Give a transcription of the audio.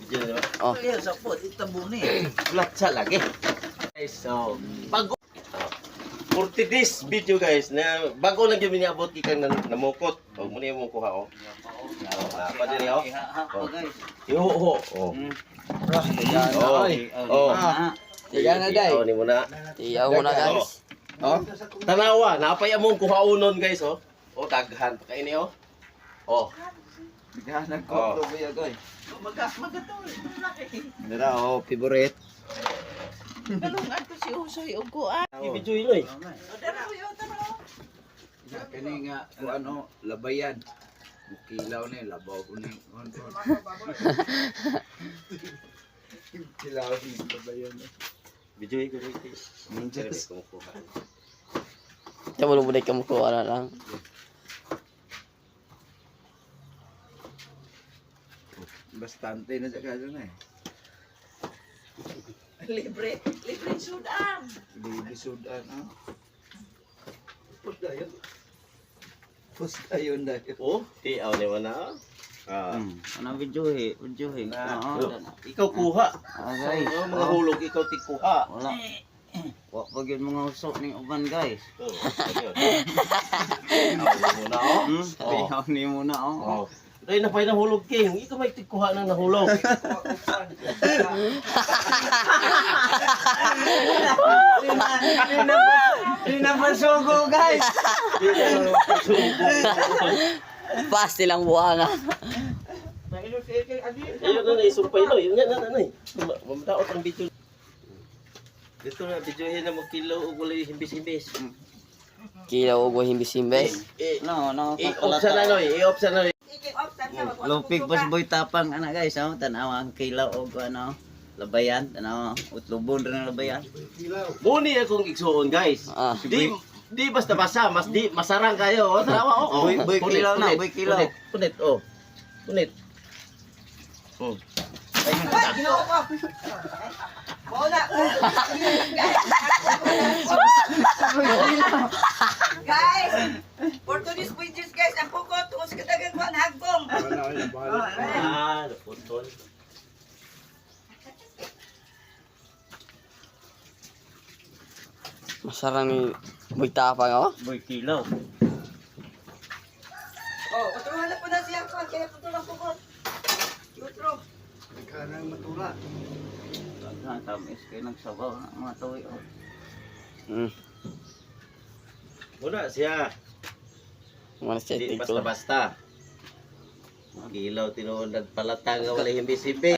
Diyan, Oh. Kaya sa pot, itabuni. flat sa lagi. Guys, so, bago 40 days video guys na bago lang kami niabot kikang namukot. O muna yung kuha o. Pa din o. Yo. Oh. Oh. Yan na day. Ni muna. Tiyaw mo na guys. Oh. Tanawa, napay among kuhaunon guys oh. Oh daghan pa kay ni oh. Oh. Bighanan Oh. ko to biya goy. Magatol. Dira oh, favorite. Kalungan ko si Usoy og kuan. Video inoy. Daro yo taro. Kani nga kung ano, labayan. Kilaw ni, labaw ko ni. Kilaw ni, labayan ni. Video ko rin. Ninjas. Tiyaw mo na kamu ko na lang. Bastante na sa kaso na eh. Libre sudan. Bibisudan ah. Pustayon dahil. Oh, tiaw ni mana. Ah. Ano video eh? Ikaw kuha. Okay. Oh, mga hulog ikaw ti kuha. Wala. Wa pag yun mga usok ni uban guys. Oh, ayun. Aw muna oh. Sabihaw ni muna oh. Oh. Dahil na pa'y nahulog king. Ikaw may tikuha na nahulog. Hindi na pasugo guys. Pas nilang buhanga. Ayun na isumpay no. Yun na nanay. Mamdaot ang video. Dito na videohin na magkilo ug walay himbis-himbis. Kilaw og himbis-himbis. No. I-off sa na no. I-off sa na. Lupig pas boy tapang ana guys, oh, tanaw ang kilaw og ano, labayan, tanaw utlubon rin ang labayan. Muni akong igsuon guys. Ah. Di basta basa, mas di masarang kayo. Oh, tarawa oh. Boy kilaw na, boy kilaw. Punit oh. Punit. Oh. Guys, for today's videos guys, ang pukot tungkol sa kadagang kuan hagbong. Ah, naputol. Masarang ni boy tapang oh. Boy kilaw. Oh, utruhan na po na siya kuan kaya putol ang pukot. Utro. Taghan tamis kay nagsabaw na mga tuwi oh. Muna siya. Mana siya Di tito. basta-basta. Gilaw tinuod nagpalatang nga wala himbis-himbis.